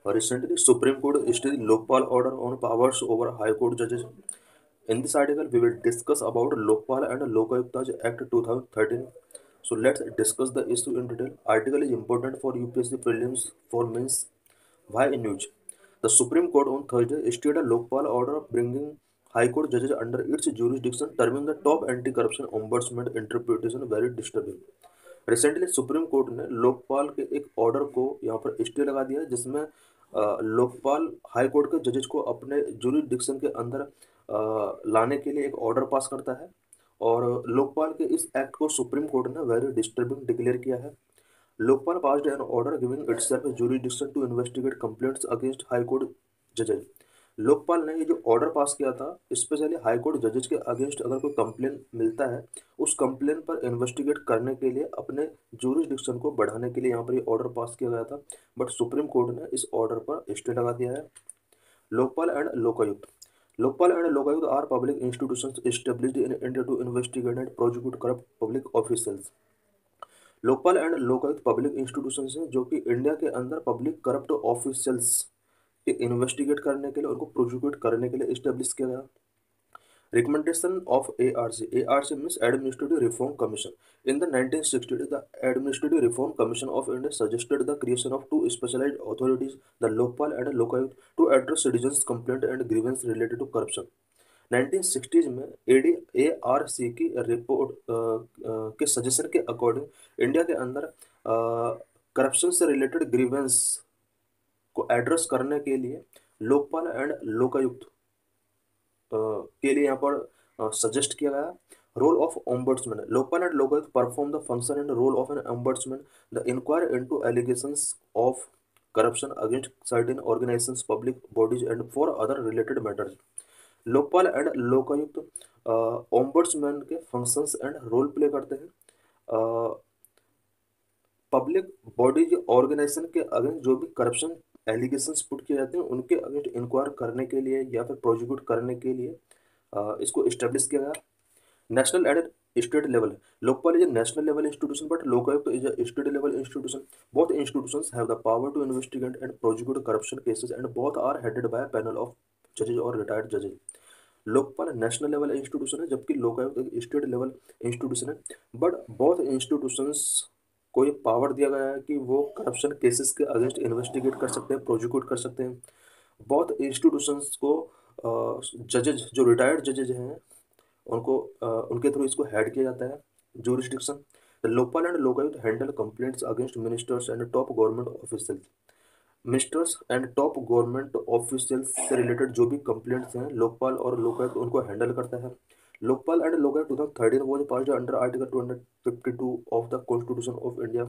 Recently, Supreme Court issued Lokpal order on powers over High Court judges. In this article, we will discuss about Lokpal and Lokayukta Act 2013. So let's discuss the issue in detail. Article is important for UPSC prelims for means. Why in news? The Supreme Court on Thursday issued a Lokpal order bringing High Court judges under its jurisdiction, terming the top anti-corruption ombudsman interpretation very disturbing. Recently supreme court ने लोकपाल के एक order को यहाँ पर stay लगा दिया है, जिसमें लोकपाल हाई कोर्ट के जजेस को अपने जुरिडिक्शन के अंदर लाने के लिए एक ऑर्डर पास करता है। और लोकपाल के इस एक्ट को सुप्रीम कोर्ट ने वेरी डिस्टर्बिंग डिक्लेयर किया है। Lokpal passed an order giving itself jurisdiction to investigate complaints against high court जजेस। लोकपाल ने ये जो ऑर्डर पास किया था, स्पेशली हाई कोर्ट जजेस के अगेंस्ट अगर कोई कंप्लेन मिलता है, उस कंप्लेन पर इन्वेस्टिगेट करने के लिए अपने जुरिडिक्शन को बढ़ाने के लिए यहाँ पर ये ऑर्डर पास किया गया था। बट सुप्रीम कोर्ट ने इस ऑर्डर पर स्टे लगा दिया है। Lokpal and Lokayukta. Lokpal and Lokayukta are public institutions established in India to investigate and prosecute corrupt public officials. Lokpal and Lokayukta public institutions हैं जो कि इंडिया के अंदर पब्लिक करप्ट ऑफिशियल्स के इन्वेस्टिगेट करने के लिए, उनको प्रोसिक्यूट करने के लिए इस्टेब्लिश किया गया। Recommendation of ARC. ARC means Administrative Reform Commission. In the 1960s, the Administrative Reform Commission of India suggested the creation of two specialized authorities, the Lokpal and Lokayukt, to address citizens' complaint and grievance related to corruption. 1960s में ARC की report के suggestion के according India के अंदर corruption से related grievance को address करने के लिए लोकपाल एंड लोकायुक्त के लिए यहाँ पर सजेस्ट किया गया। Role of ombudsman. Lokpal and Lokayukta perform the function and role of an ombudsman, the inquire into allegations of corruption against certain organizations, public bodies, and for other related matters. Lokpal and Lokayukta ombudsman के functions and role play करते हैं। Public bodies organisation के against जो भी corruption allegations put किए जाते हैं, उनके अगेंस्ट इंक्वायर करने के लिए या फिर प्रोसिक्यूट करने के लिए इसको इस्टेब्लिश किया गया। National and state level. Lokpal is a national level institution but Lokayukta is a state level institution. Both institutions have the power to investigate and prosecute corruption cases and both are headed by panel of जजेज और retired जजेज। Lokpal national level institution है, जबकि लोकायुक्त एक state level institution है। But both institutions को ये power दिया गया है कि वो करप्शन केसेस के अगेंस्ट इन्वेस्टिगेट कर सकते हैं, प्रोसिक्यूट कर सकते हैं। बोथ इंस्टीट्यूशंस को जजेज जो रिटायर्ड जजेज हैं उनको उनके थ्रू इसको हेड किया जाता है jurisdiction. The Lokpal and Lokayukta handle complaints against ministers and top government officials. Ministers and top government officials से रिलेटेड जो भी कंप्लेंट्स हैं, लोकपाल और लोकायुक्त उनको हैंडल करता है। Lokpal and Lokayukta 2013 was passed under article 252 of the constitution of India.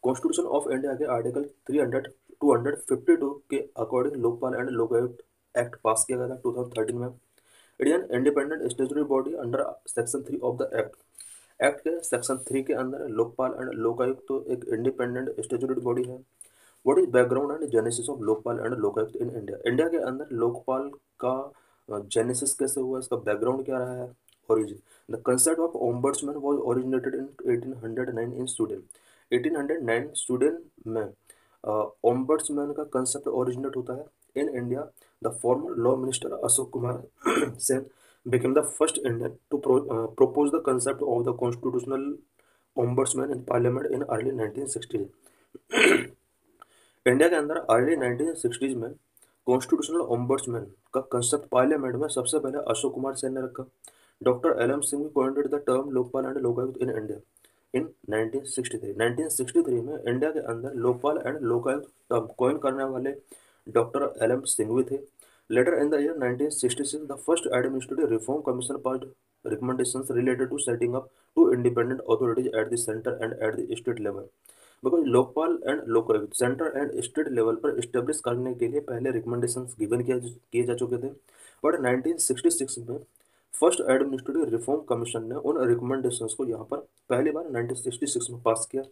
Constitution of India के article 252 के according Lokpal and Lokayukta act पास किया गया था 2013 में। It is an independent statutory body under section 3 of the act. Act के सेक्शन 3 के अंदर लोकपाल एंड लोकायुक्त तो एक इंडिपेंडेंट स्टेचुटरी बॉडी है। What is background and genesis of Lokpal and Lokayukta in India. India के अंदर लोकपाल का जेनेसिस कैसे हुआ, इसका बैकग्राउंड क्या रहा है, origin. The concept of ombudsman was originated in 1809 in Sweden. 1809 Sweden में ओम्बड्समैन का कंसेप्ट ओरिजिनेट होता है। In India the former law minister Ashok Kumar Sen became the first Indian to propose the concept of the constitutional ombudsman in parliament in early 1960s. India के अंदर early 1960s में constitutional ombudsman का concept parliament में सबसे पहले अशोक कुमार सेन ने रखा। Doctor L M Singh coined the term Lokpal and Lokayukta in India in 1963। 1963 में इंडिया के अंदर Lokpal and Lokayukta term coin करने वाले डॉक्टर एल एम सिंघवी थे। Later in the year 1966 the first administrative reform commission passed recommendations related to setting up two independent authorities at the center and at the state level। Because Lokpal and Lokayukta centre and state level पर establish करने के लिए पहले recommendations given किए जा चुके थे। But 1966 में फर्स्ट एडमिनिस्ट्रेटिव रिफॉर्म कमीशन ने उन रिकमेंडेशंस को यहाँ पर पहली बार 1966 में पास किया।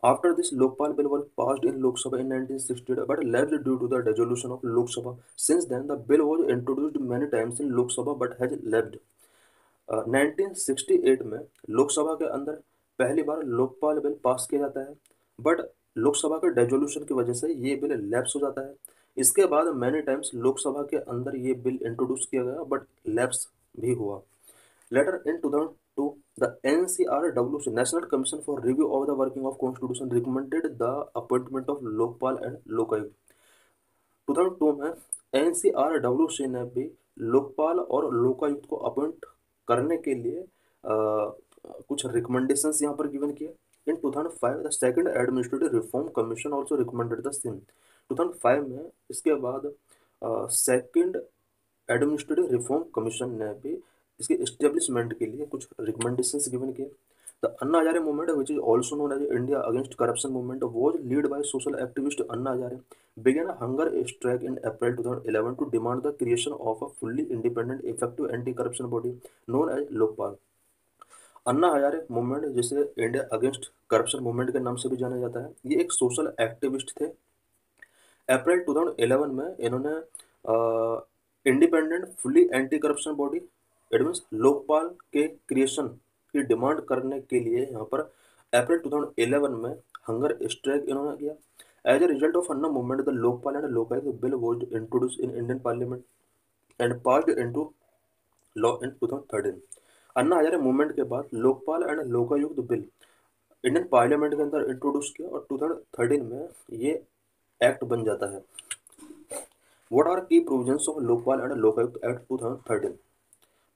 After this, Lokpal bill was passed in Lok Sabha in 1968 but lapsed due to the dissolution of Lok Sabha. Since then, the bill was introduced many times in Lok Sabha but has lapsed. 1968 में लोकसभा के अंदर पहली बार Lokpal bill pass किया जाता है, but Lok Sabha के dissolution की वजह से ये बिल लैप्स हो जाता है। इसके बाद मैनी टाइम्स लोकसभा के अंदर ये बिल इंट्रोड्यूस किया गया बट लैप्स भी हुआ। Later in 2002 the NCRW national commission for review of the working of constitution recommended the appointment of Lokpal and Lokayukta. 2002 में NCRW ने भी लोकपाल और लोकायुक्त को अपॉइंट करने के लिए कुछ रिकमेंडेशंस यहाँ पर गिवन किए। इन 2005 the second administrative reform commission also recommended the same. 2005 में इसके बाद सेकंड एडमिनिस्ट्रेटिव रिफॉर्म कमीशन ने भी इसके इस्टेब्लिशमेंट के लिए कुछ रिकमेंडेशंस गिवन किए। The Anna Hazare movement which is also known as India against corruption movement was lead by social activist Anna Hazare began a hunger strike in April 2011 to demand the creation of a fully independent effective anti-corruption body known as Lokpal। Anna Hazare movement जिसे India against corruption movement के नाम से भी जाना जाता है, ये एक सोशल एक्टिविस्ट थे। अप्रैल 2011 में इन्होंने independent fully anti corruption body it means Lokpal के क्रिएशन की डिमांड करने के लिए यहाँ पर अप्रैल 2011 में हंगर स्ट्राइक इन्होंने किया। As a result of Anna movement the Lokpal and Lokayukta bill was introduced in Indian parliament and passed into law in 2013। Anna Hazare movement के बाद Lokpal and Lokayukta bill Indian parliament के अंदर इंट्रोड्यूस किया और 2013 में ये एक्ट बन जाता है। व्हाट आर की provisions of Lokpal and Lokayukta act 2013।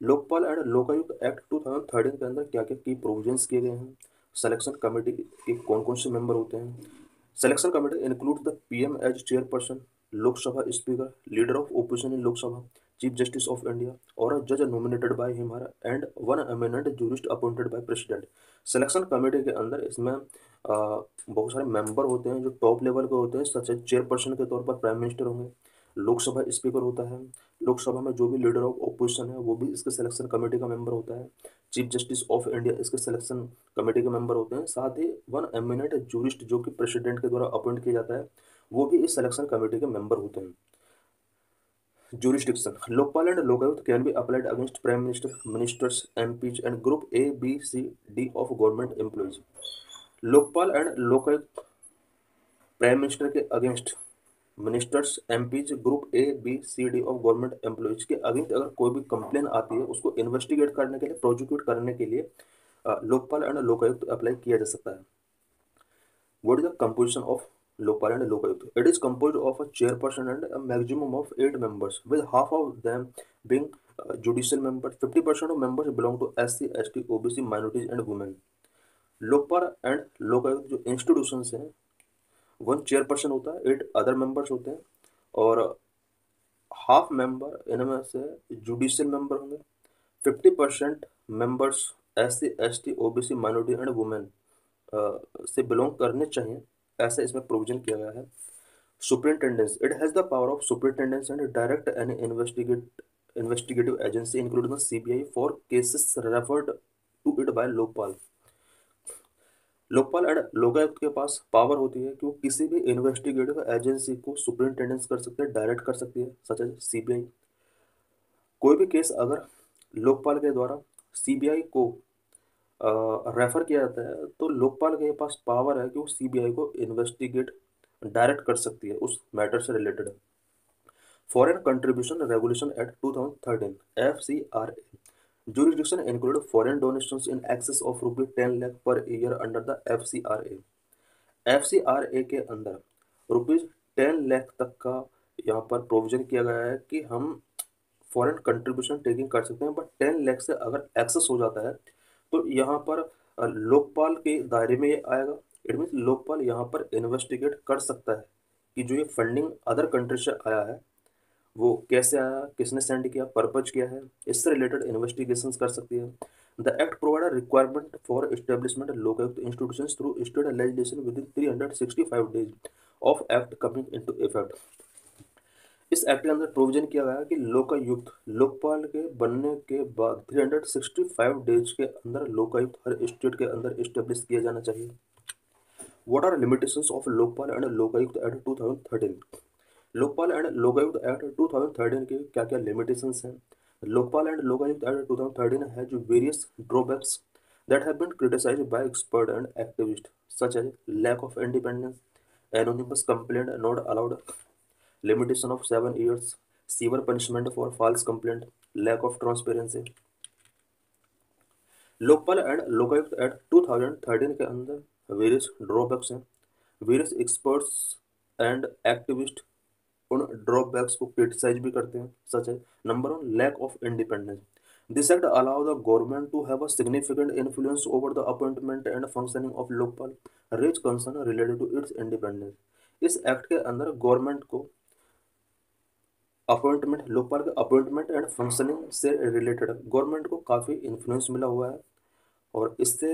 Lokpal and Lokayukta act 2013 के अंदर क्या क्या की प्रोविजंस किए गए हैं। सिलेक्शन कमेटी के कौन कौन से मेंबर होते हैं। Selection committee include the PM as chairperson, Lok Sabha speaker, leader of opposition in Lok Sabha, chief justice of India और अ जज nominated by him and one eminent jurist appointed by president. Selection committee के अंदर इसमें बहुत सारे मेंबर होते हैं जो टॉप लेवल के होते हैं, सच एज चेयरपर्सन के तौर पर प्राइम मिनिस्टर होंगे, लोकसभा स्पीकर होता है, लोकसभा में जो भी लीडर ऑफ ओपोजिशन है वो भी इसके सिलेक्शन कमेटी का मेंबर होता है, चीफ जस्टिस ऑफ इंडिया इसके सिलेक्शन कमेटी के मेंबर होते हैं, साथ ही वन एमिनेंट जूरिस्ट जो कि प्रेसिडेंट के द्वारा अपॉइंट किया जाता है वो भी इस सिलेक्शन कमेटी के मेंबर होते हैं। Jurisdiction. Lokpal and Lokaयुक्त can be applied against Prime Minister, Ministers, MPs and Group A, B, C, D of government employees. Lokpal and Lokayukta prime minister के against, ministers, MPs, group A B C D of government employees के against अगर कोई भी complain आती है उसको investigate करने के लिए, प्रोसिक्यूट करने के लिए लोकपाल एंड लोकायुक्त अप्लाई किया जा सकता है। What is the composition of Lokpal and Lokaयुक्त? It is composed of a chairperson and a maximum of 8 members, with half of them being judicial members. 50% of members belong to SC, ST, OBC, minorities and women. Lokpal and Lokayukta जो institutions हैं, one chairperson होता है, 8 other members होते हैं और half member इनमें से judicial member होंगे। 50% members SC, ST, OBC, minority and women से बिलोंग करने चाहिए, ऐसा इसमें प्रोविजन किया गया है। Superintendence, it has the power of superintendence and direct any investigative agency including the CBI for cases referred to it by Lokpal. Lokpal and Lokayukta के पास पावर होती है कि वो किसी भी इन्वेस्टिगेटिव एजेंसी को सुपरिंटेंडेंस कर सकते हैं, डायरेक्ट कर सकती है, सच एज CBI। कोई भी केस अगर लोकपाल के द्वारा CBI को रेफर किया जाता है तो लोकपाल के पास पावर है कि वो CBI को इन्वेस्टिगेट डायरेक्ट कर सकती है उस मैटर से related. Foreign contribution regulation act 2013 FCRA jurisdiction include foreign donations in excess of ₹10 lakh per year under the FCRA। FCRA के अंदर ₹10 लाख तक का यहाँ पर प्रोविजन किया गया है कि हम फॉरेन कंट्रीब्यूशन टेकिंग कर सकते हैं, बट 10 लाख से अगर एक्सेस हो जाता है तो यहाँ पर लोकपाल के दायरे में ये आएगा। इट मीन्स लोकपाल यहाँ पर इन्वेस्टिगेट कर सकता है कि जो ये फंडिंग अदर कंट्री से आया है वो कैसे आया, किसने सेंड किया, पर्पज क्या है, इससे रिलेटेड इन्वेस्टिगेशंस कर सकती है। The act provide requirement for establishment Lokayukta institutions through state legislation with in 365 days of act coming into effect. इस एक्ट के अंदर प्रोविजन किया गया है कि लोकायुक्त लोकपाल के बनने के बाद 365 डेज के अंदर लोकायुक्त हर स्टेट के अंदर इस्टेब्लिश किया जाना चाहिए। What are limitations of Lokpal and Lokayukta act 2013। Lokpal and Lokayukta act 2013 के क्या क्या लिमिटेशंस हैं। लोकपाल एंड लोकायुक्त एक्ट 2013 है जो various drawbacks that have been criticized by experts and activists such as lack of independence, anonymous complaint not allowed, limitation of 7 years, severe punishment for false complaint, lack of transparency। Lokpal and Lokayukta act 2013 के अंदर various drawbacks हैं। Various experts and activist उन drawbacks को criticise भी करते हैं, सच है। Number one, lack of independence. This act allow the government to have a significant influence over the appointment and functioning of Lokpal, raise concern related to its independence. इस act के अंदर गवर्नमेंट को अपॉइंटमेंट, लोकपाल के अपॉइंटमेंट एंड फंक्शनिंग से related government को काफ़ी influence मिला हुआ है, और इससे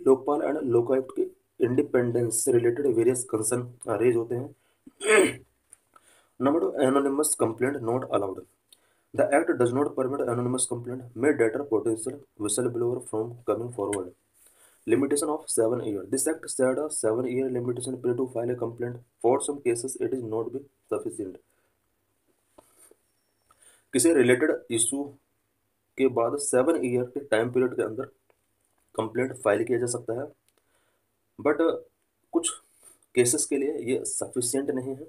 लोकपाल एंड लोकायुक्त की इंडिपेंडेंस से रिलेटेड वेरियस कंसर्न रेज होते हैं। Number two, anonymous complaint not allowed. The act does not permit anonymous complaint may debtor potential whistle blower from coming forward. Limitation of 7 years. This act set a 7-year limitation period to file a complaint. For some cases, it is not be sufficient. किसी related issue के बाद 7 year के time period के अंदर complaint file किया जा सकता है, बट कुछ केसेस के लिए ये सफिशिएंट नहीं है।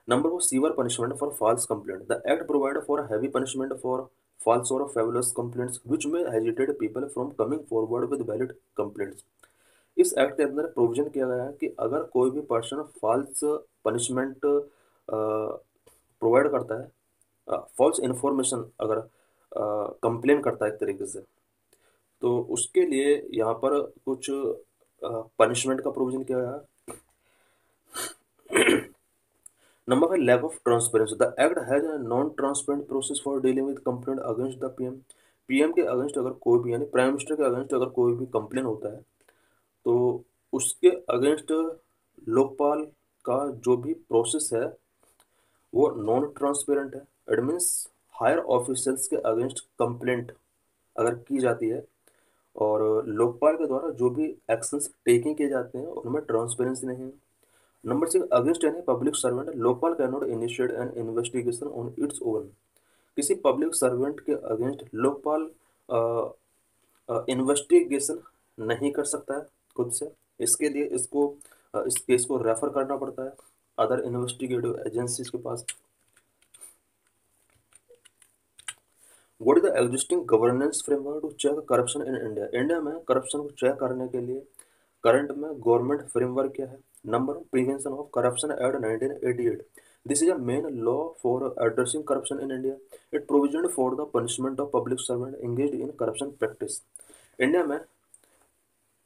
नंबर वो, severe punishment for false complaint. The act provide for heavy punishment for false or frivolous complaints which may hesitate people from coming forward with valid complaints। इस एक्ट के अंदर प्रोविजन किया गया है कि अगर कोई भी पर्सन फॉल्स पनिशमेंट प्रोवाइड करता है, फॉल्स इन्फॉर्मेशन अगर कंप्लेन करता है एक तरीके से, तो उसके लिए यहाँ पर कुछ पनिशमेंट का प्रोविजन किया गया है। Number 5, lack of transparency. The act has a non transparent process for dealing with complaint against the PM. PM के अगेंस्ट अगर कोई भी, यानी प्राइम मिनिस्टर के अगेंस्ट अगर कोई भी कंप्लेन होता है, तो उसके अगेंस्ट लोकपाल का जो भी प्रोसेस है वो नॉन ट्रांसपेरेंट है। इट मीन्स हायर ऑफिशियल्स के अगेंस्ट कंप्लेंट अगर की जाती है और लोकपाल के द्वारा जो भी एक्शंस टेकिंग किए जाते हैं उनमें ट्रांसपेरेंसी नहीं है। Number 6, against any public servant Lokpal can not initiate N investigation on its own. किसी पब्लिक सर्वेंट के अगेंस्ट लोकपाल इन्वेस्टिगेशन नहीं कर सकता है खुद से। इसके लिए इस केस को रेफर करना पड़ता है अदर इन्वेस्टिगेटिव एजेंसीज के पास। What is the existing governance framework to check corruption in India. India में करप्शन को चेक करने के लिए करंट में गवर्नमेंट फ्रेमवर्क क्या है। Number, prevention of corruption act 1988। This is a main law for addressing corruption in India. It provision for the punishment of public servant engaged in corruption practice. India में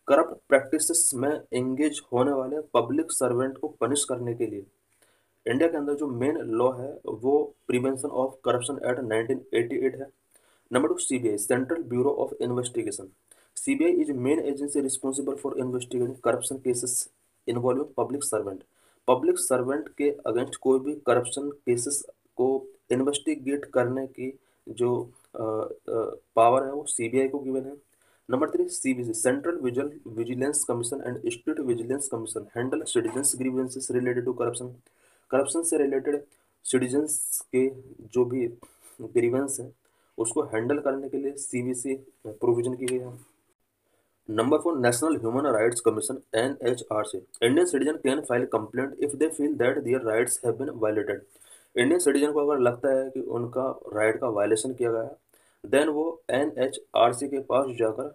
corrupt practices में engage होने वाले public servant को punish करने के लिए India के अंदर जो मेन लॉ है वो प्रिवेंशन ऑफ करप्शन एक्ट 1988 है। Number 2, CBI, central bureau of investigation. CBI is main agency responsible for investigating corruption cases involving public servant. Public servant के अगेंस्ट कोई भी करप्शन केसेस को इन्वेस्टिगेट करने की जो पावर है वो सीबीआई को गिवन है। नंबर 3, सीबीसी, central vigilance commission and state vigilance commission handle citizens grievances related to corruption. Corruption से रिलेटेड सिटीजन्स के जो भी ग्रीवेंस है उसको हैंडल करने के लिए सीबीसी प्रोविजन की गई है। Number 4, national human rights commission NHRC। Indian citizen can file complaint if they feel that their rights have been violated. Indian citizen को अगर लगता है कि उनका राइट का वायलेशन किया गया है देन वो NHRC के पास जाकर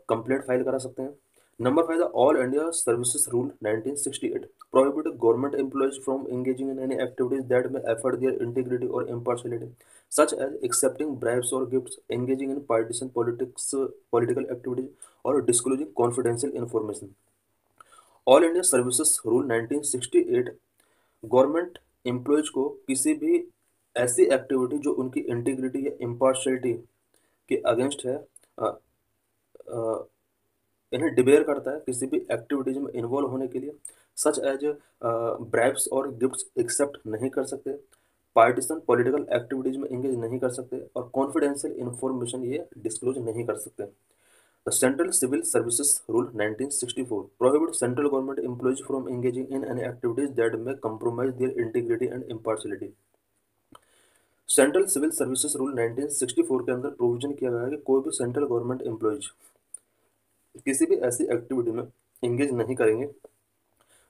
कंप्लेंट फाइल करा सकते हैं। Number 5, the all India services rule 1968 prohibit government employees from engaging in any activities that may affect their integrity or impartiality, such as accepting bribes or gifts, engaging in partisan political activities, or disclosing confidential information। All India services rule 1968 government employees को किसी भी ऐसी activity जो उनकी integrity या impartiality के against है इन्हें डिबेयर करता है किसी भी एक्टिविटीज में इन्वॉल्व होने के लिए। सच एज ब्राइब्स और गिफ्ट्स एक्सेप्ट नहीं कर सकते, पार्टीशन पॉलिटिकल एक्टिविटीज में एंगेज नहीं कर सकते, और कॉन्फिडेंशियल इन्फॉर्मेशन ये डिस्क्लोज नहीं कर सकते। The central civil services rule 1964 prohibit central government employees from engaging in any activities that may compromise their integrity and impartiality. Central civil services rule 1964 के अंदर प्रोविजन किया गया है कि कोई भी सेंट्रल गवर्नमेंट एम्प्लॉयज किसी भी ऐसी एक्टिविटी में एंगेज नहीं करेंगे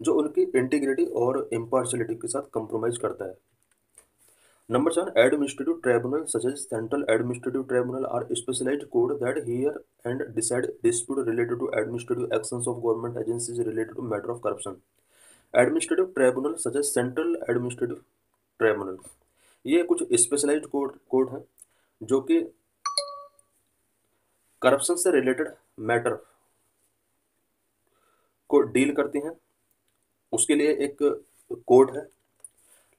जो उनकी इंटीग्रिटी और इम्पार्शलिटी के साथ कंप्रोमाइज करता है। Number 7, administrative tribunal such as Central Administrative Tribunal are specialized court that hear and decide dispute related to administrative actions of government agencies related to matter of corruption. Administrative tribunal such as Central Administrative Tribunal, ये कुछ specialised court हैं जो कि corruption से related matter को deal करती हैं। उसके लिए एक कोर्ट है।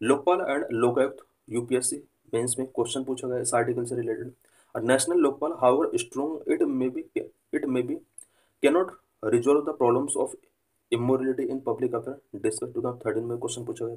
Lokpal and Lokayukta, UPSC mains में क्वेश्चन पूछा गया इस आर्टिकल से रिलेटेड। और national Lokpal however strong it may be cannot resolve the problems of immorality in public affair, discuss 2013 में क्वेश्चन पूछा गया था।